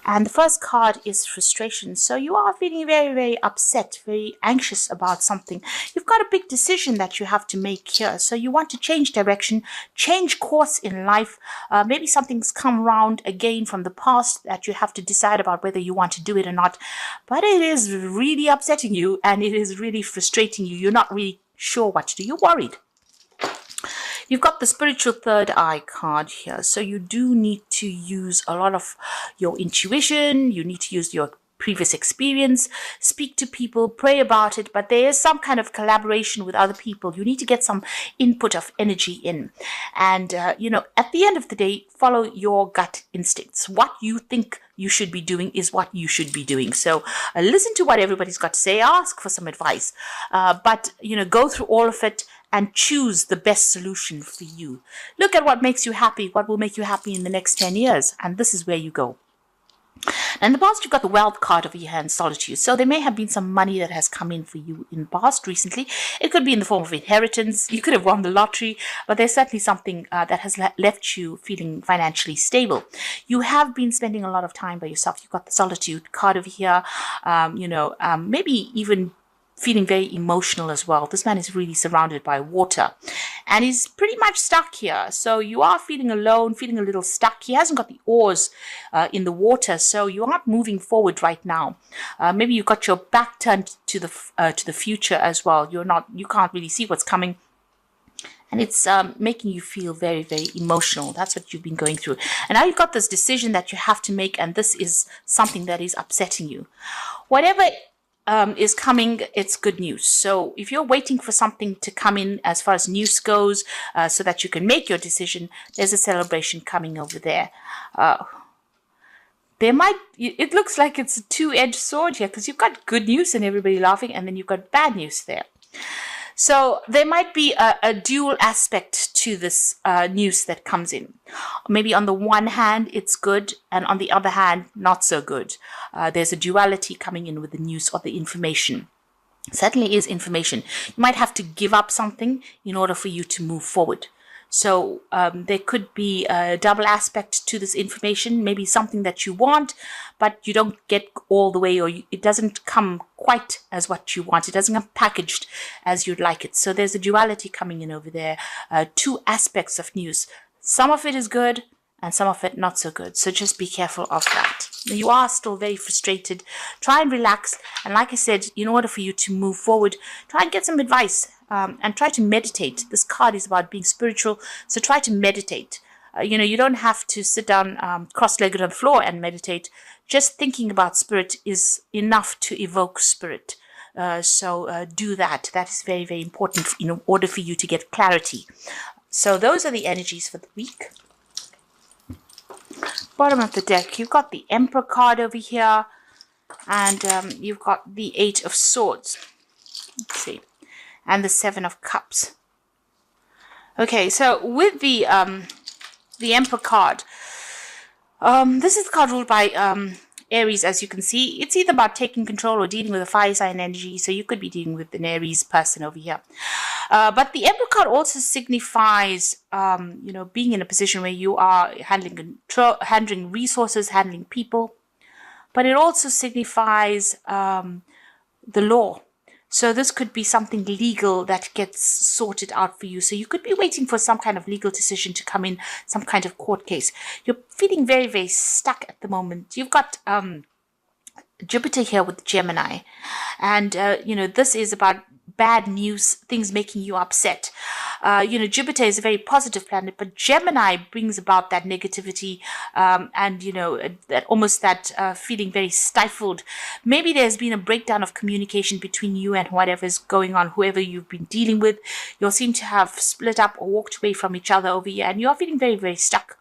And the first card is frustration. So you are feeling very, very upset, very anxious about something. You've got a big decision that you have to make here. So you want to change direction, change course in life. Maybe something's come round again from the past that you have to decide about whether you want to do it or not. But it is really upsetting you and it is really frustrating you. You're not really sure what to do. You're worried. You've got the spiritual third eye card here. So you do need to use a lot of your intuition. You need to use your previous experience, speak to people, pray about it, but there is some kind of collaboration with other people. You need to get some input of energy in. And, at the end of the day, follow your gut instincts. What you think you should be doing is what you should be doing. So listen to what everybody's got to say, ask for some advice, but, go through all of it and choose the best solution for you. Look at what makes you happy, what will make you happy in the next 10 years, and this is where you go. And in the past, you've got the wealth card over here and solitude. So there may have been some money that has come in for you in the past recently. It could be in the form of inheritance. You could have won the lottery, but there's certainly something that has left you feeling financially stable. You have been spending a lot of time by yourself. You've got the solitude card over here, maybe even feeling very emotional as well. This man is really surrounded by water and he's pretty much stuck here. So you are feeling alone, feeling a little stuck. He hasn't got the oars in the water, so you aren't moving forward right now. Maybe you've got your back turned to the future as well. You can't really see what's coming. And it's making you feel very, very emotional. That's what you've been going through. And now you've got this decision that you have to make, and this is something that is upsetting you. Whatever is coming, it's good news. So if you're waiting for something to come in as far as news goes, so that you can make your decision, there's a celebration coming over there. It looks like it's a two-edged sword here, because you've got good news and everybody laughing, and then you've got bad news there. So there might be a dual aspect to this news that comes in. Maybe on the one hand, it's good, and on the other hand, not so good. There's a duality coming in with the news or the information. Certainly is information. You might have to give up something in order for you to move forward. So there could be a double aspect to this information, maybe something that you want, but you don't get all the way, or it doesn't come quite as what you want. It doesn't come packaged as you'd like it. So there's a duality coming in over there, two aspects of news. Some of it is good and some of it not so good. So just be careful of that. You are still very frustrated. Try and relax. And like I said, in order for you to move forward, try and get some advice. And try to meditate. This card is about being spiritual, so try to meditate. You don't have to sit down cross-legged on the floor and meditate. Just thinking about spirit is enough to evoke spirit. So do that. That is very, very important in order for you to get clarity. So those are the energies for the week. Bottom of the deck, you've got the Emperor card over here, and you've got the Eight of Swords. Let's see. And the Seven of Cups. Okay, so with the Emperor card, this is the card ruled by Aries, as you can see. It's either about taking control or dealing with a fire sign energy, so you could be dealing with an Aries person over here. But the Emperor card also signifies, being in a position where you are handling resources, handling people. But it also signifies the law. So this could be something legal that gets sorted out for you. So you could be waiting for some kind of legal decision to come in, some kind of court case. You're feeling very, very stuck at the moment. You've got Jupiter here with Gemini. And, this is about bad news, things making you upset. Jupiter is a very positive planet, but Gemini brings about that negativity and that feeling very stifled. Maybe there's been a breakdown of communication between you and whatever's going on, whoever you've been dealing with. You'll seem to have split up or walked away from each other over here, and you're feeling very, very stuck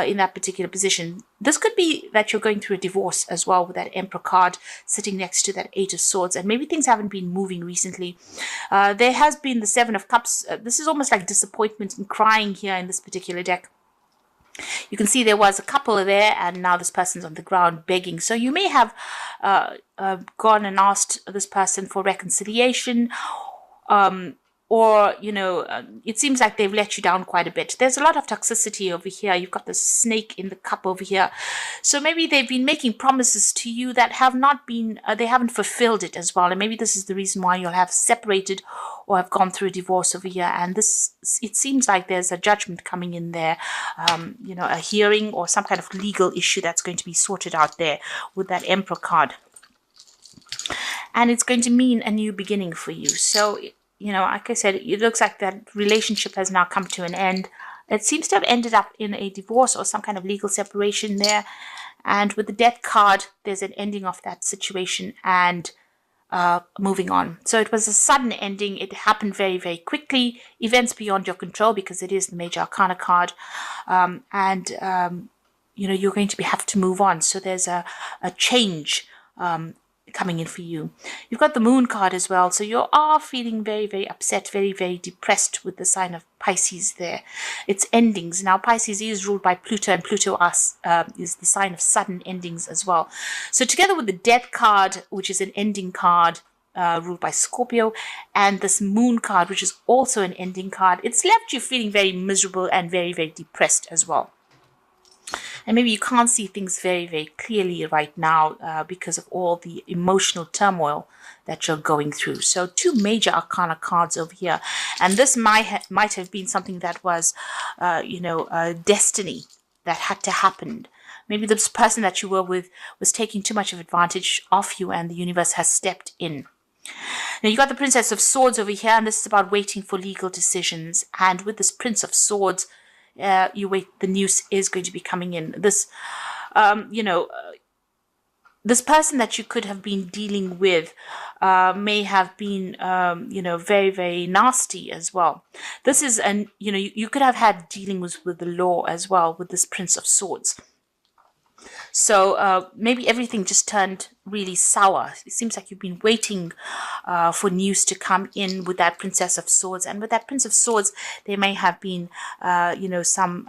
in that particular position. This could be that you're going through a divorce as well, with that Emperor card sitting next to that Eight of Swords, and maybe things haven't been moving recently. There has been the Seven of Cups. This is almost like disappointment and crying here in this particular deck. You can see there was a couple there, and now this person's on the ground begging. So you may have gone and asked this person for reconciliation, or, it seems like they've let you down quite a bit. There's a lot of toxicity over here. You've got the snake in the cup over here. So maybe they've been making promises to you that have not been, they haven't fulfilled it as well. And maybe this is the reason why you'll have separated or have gone through a divorce over here. And this, it seems like there's a judgment coming in there, a hearing or some kind of legal issue that's going to be sorted out there with that Emperor card. And it's going to mean a new beginning for you. So, like I said, it looks like that relationship has now come to an end. It seems to have ended up in a divorce or some kind of legal separation there. And with the Death card, there's an ending of that situation and moving on. So it was a sudden ending. It happened very, very quickly. Events beyond your control, because it is the Major Arcana card. You're going to have to move on. So there's a change coming in for you. You've got the Moon card as well, so you are feeling very, very upset, very, very depressed with the sign of Pisces there. It's endings. Now Pisces is ruled by Pluto, and Pluto is the sign of sudden endings as well. So together with the Death card, which is an ending card, ruled by Scorpio, and this Moon card, which is also an ending card, it's left you feeling very miserable and very, very depressed as well. And maybe you can't see things very, very clearly right now because of all the emotional turmoil that you're going through. So 2 Major Arcana cards over here. And this might have been something that was, destiny that had to happen. Maybe this person that you were with was taking too much of advantage of you, and the universe has stepped in. Now you got the Princess of Swords over here, and this is about waiting for legal decisions. And with this Prince of Swords, you wait, the news is going to be coming in. This, this person that you could have been dealing with may have been, very, very nasty as well. This is, you could have had dealings with the law as well with this Prince of Swords. So maybe everything just turned really sour. It seems like you've been waiting for news to come in with that Princess of Swords. And with that Prince of Swords, there may have been, some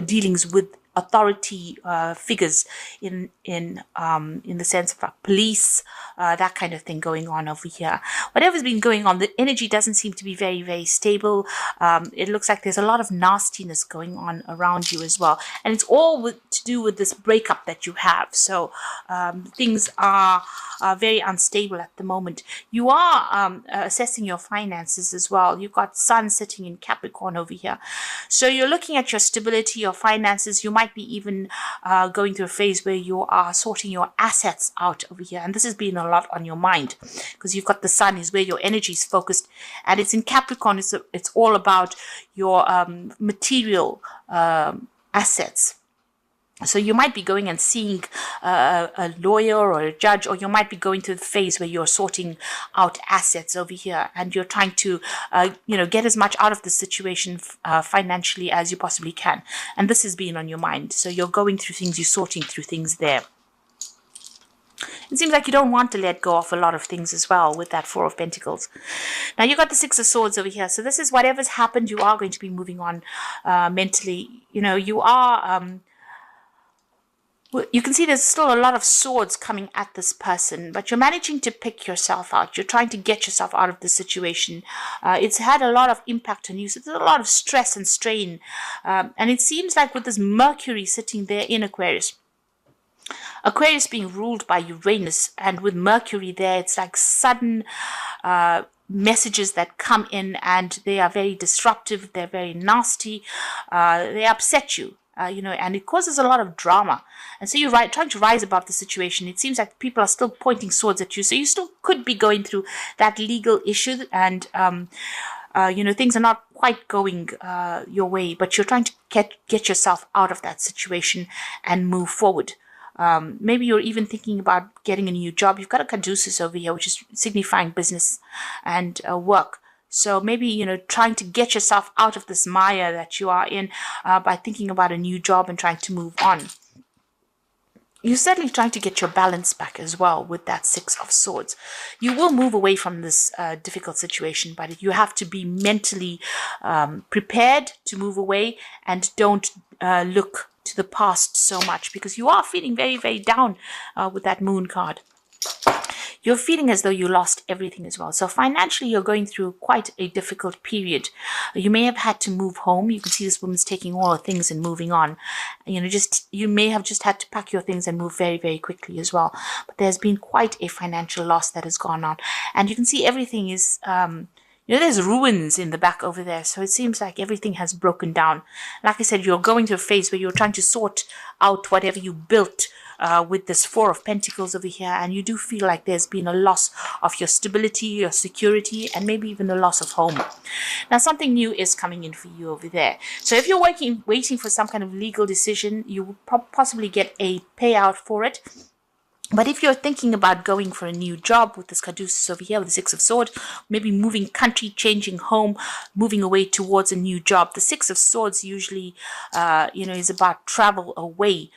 dealings with authority figures in the sense of police, that kind of thing going on over here. Whatever's been going on, the energy doesn't seem to be very, very stable. It looks like there's a lot of nastiness going on around you as well. And it's all to do with this breakup that you have. So things are very unstable at the moment. You are assessing your finances as well. You've got Sun sitting in Capricorn over here. So you're looking at your stability, your finances. You might be even going through a phase where you are sorting your assets out over here. And this has been a lot on your mind because you've got the Sun is where your energy is focused. And it's in Capricorn. It's all about your material assets. So you might be going and seeing a lawyer or a judge, or you might be going through the phase where you're sorting out assets over here, and you're trying to, get as much out of the situation financially as you possibly can. And this has been on your mind. So you're going through things, you're sorting through things there. It seems like you don't want to let go of a lot of things as well with that Four of Pentacles. Now you got the Six of Swords over here. So this is whatever's happened, you are going to be moving on mentally. You are... you can see there's still a lot of swords coming at this person, but you're managing to pick yourself out. You're trying to get yourself out of the situation. It's had a lot of impact on you. So there's a lot of stress and strain. And it seems like with this Mercury sitting there in Aquarius, Aquarius being ruled by Uranus, and with Mercury there, it's like sudden messages that come in, and they are very disruptive. They're very nasty. They upset you. And it causes a lot of drama. And so you're trying to rise above the situation. It seems like people are still pointing swords at you. So you still could be going through that legal issue, and, things are not quite going your way, but you're trying to get yourself out of that situation and move forward. Maybe you're even thinking about getting a new job. You've got a caduceus over here, which is signifying business and work. So maybe, trying to get yourself out of this mire that you are in by thinking about a new job and trying to move on. You're certainly trying to get your balance back as well with that Six of Swords. You will move away from this difficult situation, but you have to be mentally prepared to move away, and don't look to the past so much, because you are feeling very, very down with that Moon card. You're feeling as though you lost everything as well. So financially, you're going through quite a difficult period. You may have had to move home. You can see this woman's taking all her things and moving on. You may have just had to pack your things and move very, very quickly as well. But there's been quite a financial loss that has gone on. And you can see everything is, there's ruins in the back over there. So it seems like everything has broken down. Like I said, you're going through a phase where you're trying to sort out whatever you built with this Four of Pentacles over here, and you do feel like there's been a loss of your stability, your security, and maybe even a loss of home. Now, something new is coming in for you over there. So if you're waiting for some kind of legal decision, you will possibly get a payout for it. But if you're thinking about going for a new job with this caduceus over here with the Six of Swords, maybe moving country, changing home, moving away towards a new job. The Six of Swords usually, is about travel away,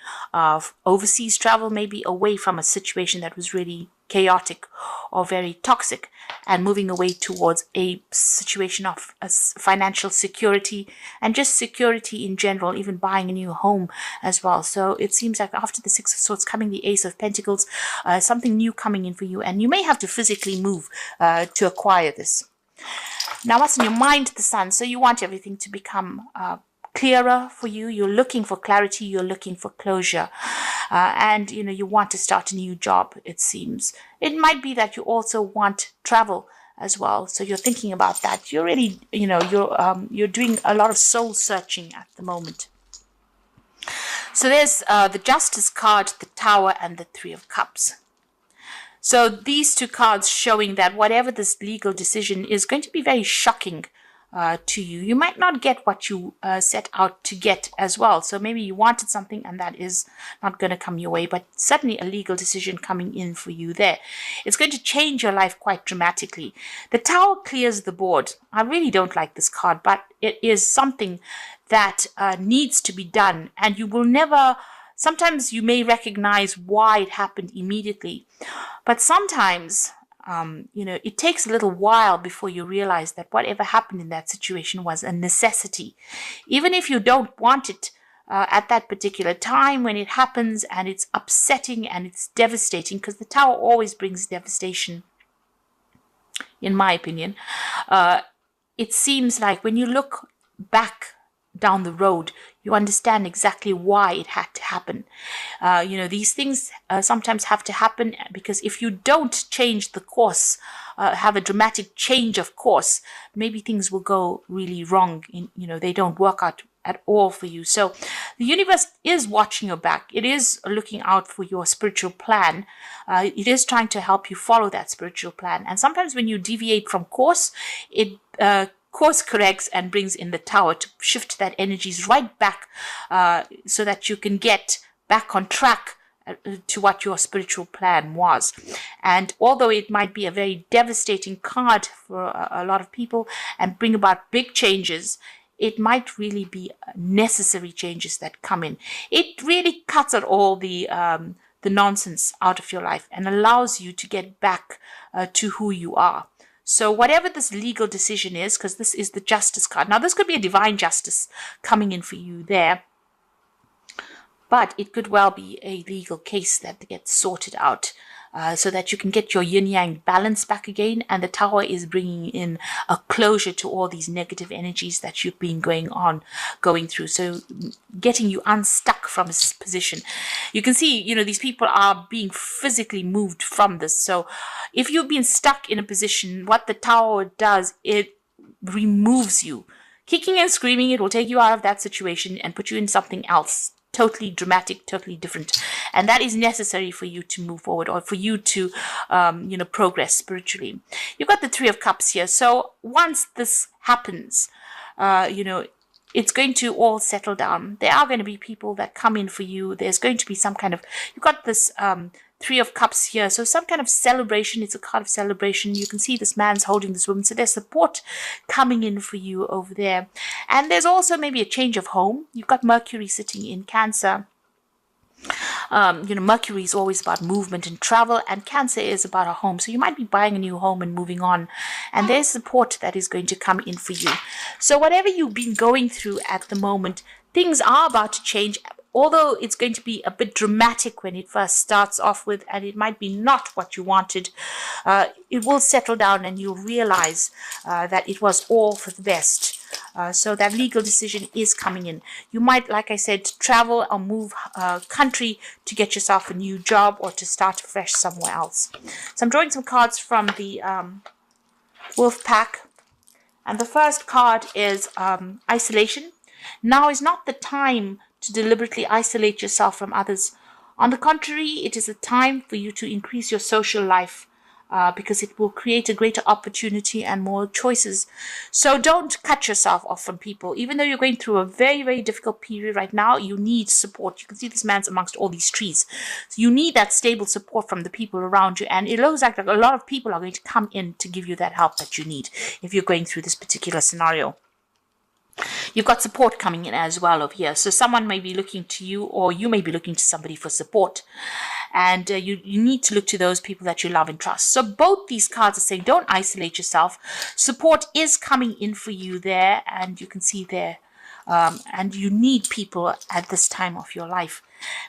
overseas travel, maybe away from a situation that was really chaotic or very toxic, and moving away towards a situation of financial security and just security in general, even buying a new home as well. So it seems like after the Six of Swords coming the Ace of Pentacles, something new coming in for you, and you may have to physically move to acquire this. Now, what's in your mind, the Sun? So you want everything to become clearer for you. You're looking for clarity. You're looking for closure. And, you want to start a new job, it seems. It might be that you also want travel as well. So you're thinking about that. You're really, you're doing a lot of soul searching at the moment. So there's the Justice card, the Tower, and the Three of Cups. So these two cards showing that whatever this legal decision is going to be very shocking to you. You might not get what you set out to get as well. So maybe you wanted something and that is not going to come your way, but suddenly a legal decision coming in for you there. It's going to change your life quite dramatically. The Tower clears the board. I really don't like this card, but it is something that needs to be done, and you will never. Sometimes you may recognize why it happened immediately, but sometimes it takes a little while before you realize that whatever happened in that situation was a necessity. Even if you don't want it at that particular time when it happens, and it's upsetting and it's devastating, because the Tower always brings devastation, in my opinion. It seems like when you look back down the road, you understand exactly why it had to happen. These things sometimes have to happen because if you don't change the course, have a dramatic change of course, maybe things will go really wrong. They don't work out at all for you. So the universe is watching your back. It is looking out for your spiritual plan. It is trying to help you follow that spiritual plan. And sometimes when you deviate from course, it course corrects and brings in the Tower to shift that energies right back so that you can get back on track to what your spiritual plan was. And although it might be a very devastating card for a lot of people and bring about big changes, it might really be necessary changes that come in. It really cuts out all the nonsense out of your life and allows you to get back to who you are. So whatever this legal decision is, because this is the Justice card. Now, this could be a divine justice coming in for you there, but it could well be a legal case that gets sorted out so that you can get your yin-yang balance back again. And the Tower is bringing in a closure to all these negative energies that you've been going through. So getting you unstuck from this position. You can see, these people are being physically moved from this. So if you've been stuck in a position, what the Tower does, it removes you. Kicking and screaming, it will take you out of that situation and put you in something else. Totally dramatic, totally different. And that is necessary for you to move forward or for you to, progress spiritually. You've got the Three of Cups here. So once this happens, it's going to all settle down. There are going to be people that come in for you. There's going to be some kind of, you've got this Three of Cups here. So some kind of celebration. It's a card of celebration. You can see this man's holding this woman. So there's support coming in for you over there. And there's also maybe a change of home. You've got Mercury sitting in Cancer. Mercury is always about movement and travel, and Cancer is about a home. So you might be buying a new home and moving on, and there's support that is going to come in for you. So whatever you've been going through at the moment, things are about to change. although it's going to be a bit dramatic when it first starts off with, and it might be not what you wanted, it will settle down and you'll realize that it was all for the best. So that legal decision is coming in. You might, like I said, travel or move country to get yourself a new job or to start fresh somewhere else. So I'm drawing some cards from the Wolf Pack. And the first card is isolation. Now is not the time to deliberately isolate yourself from others. On the contrary, it is a time for you to increase your social life because it will create a greater opportunity and more choices. So don't cut yourself off from people. Even though you're going through a very, very difficult period right now, you need support. You can see this man's amongst all these trees. So you need that stable support from the people around you. And it looks like a lot of people are going to come in to give you that help that you need if you're going through this particular scenario. You've got support coming in as well over here. So someone may be looking to you, or you may be looking to somebody for support. And you need to look to those people that you love and trust. So both these cards are saying don't isolate yourself. Support is coming in for you there. And you can see there. And you need people at this time of your life.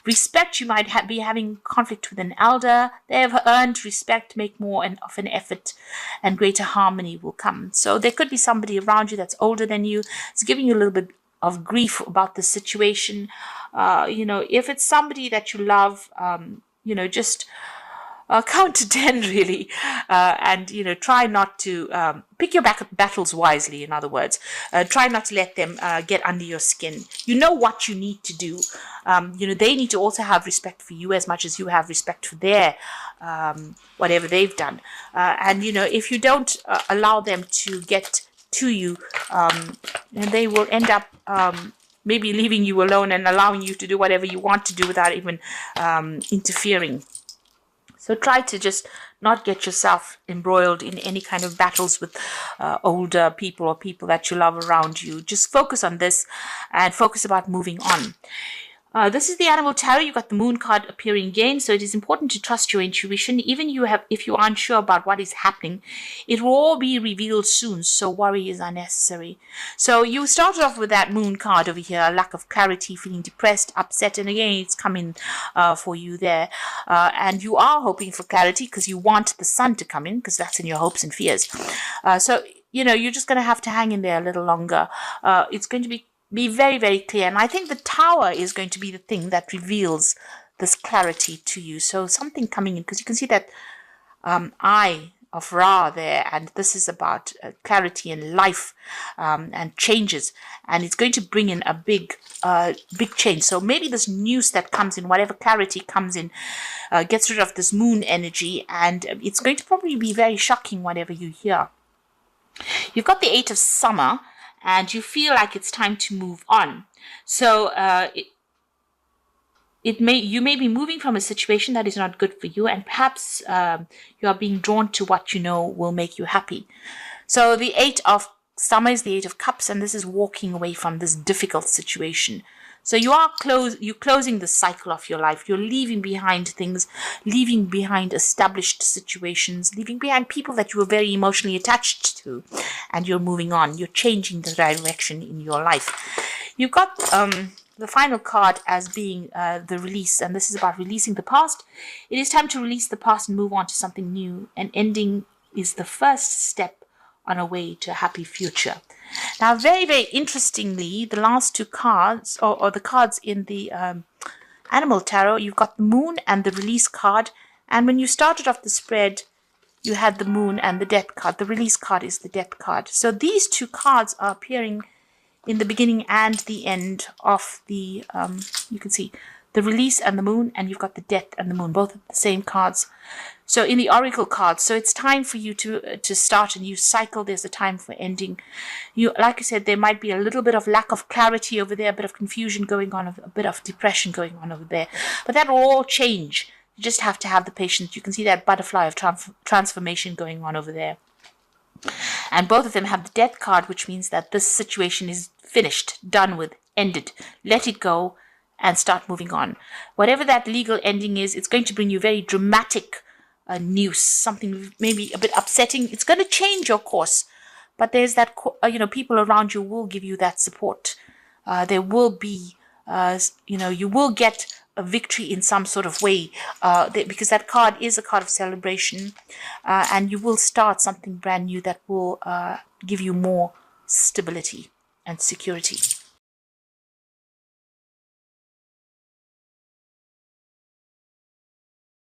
Respect, you might be having conflict with an elder. They have earned respect, make more of an effort, and greater harmony will come. So there could be somebody around you that's older than you. It's giving you a little bit of grief about the situation. If it's somebody that you love, just count to 10 really, and try not to pick your battles wisely. In other words, try not to let them get under your skin. You know what you need to do. They need to also have respect for you as much as you have respect for their whatever they've done. And if you don't allow them to get to you, they will end up maybe leaving you alone and allowing you to do whatever you want to do without even interfering. So try to just not get yourself embroiled in any kind of battles with older people or people that you love around you. Just focus on this and focus about moving on. This is the Animal Tarot. You've got the Moon card appearing again. So it is important to trust your intuition. Even if you aren't sure about what is happening, it will all be revealed soon. So worry is unnecessary. So you started off with that Moon card over here, lack of clarity, feeling depressed, upset. And again, it's coming for you there. And you are hoping for clarity because you want the Sun to come in because that's in your hopes and fears. So you're just going to have to hang in there a little longer. It's going to be very, very clear. And I think the Tower is going to be the thing that reveals this clarity to you. So something coming in, because you can see that eye of Ra there, and this is about clarity in life and changes. And it's going to bring in a big change. So maybe this news that comes in, whatever clarity comes in, gets rid of this moon energy. And it's going to probably be very shocking, whatever you hear. You've got the 8 of Summer. And you feel like it's time to move on. So you may be moving from a situation that is not good for you, and perhaps you are being drawn to what you know will make you happy. So the 8 of Summer is the 8 of Cups, and this is walking away from this difficult situation. So you're closing the cycle of your life. You're leaving behind things, leaving behind established situations, leaving behind people that you were very emotionally attached to, and you're moving on. You're changing the direction in your life. You've got the final card as being the release, and this is about releasing the past. It is time to release the past and move on to something new. An ending is the first step on a way to a happy future. Now, very, very interestingly, the last 2 cards, or the cards in the Animal Tarot, you've got the Moon and the Release card. And when you started off the spread, you had the Moon and the Death card. The Release card is the Death card. So these 2 cards are appearing in the beginning and the end of the, you can see, the Release and the Moon, and you've got the Death and the Moon, both of the same cards. So in the Oracle cards, so it's time for you to start a new cycle. There's a time for ending. Like I said, there might be a little bit of lack of clarity over there, a bit of confusion going on, a bit of depression going on over there. But that will all change. You just have to have the patience. You can see that butterfly of transformation going on over there. And both of them have the Death card, which means that this situation is finished, done with, ended. Let it go and start moving on. Whatever that legal ending is, it's going to bring you very dramatic news, something maybe a bit upsetting. It's going to change your course, but there's that, people around you will give you that support. There will be you will get a victory in some sort of way, because that card is a card of celebration, and you will start something brand new that will give you more stability and security.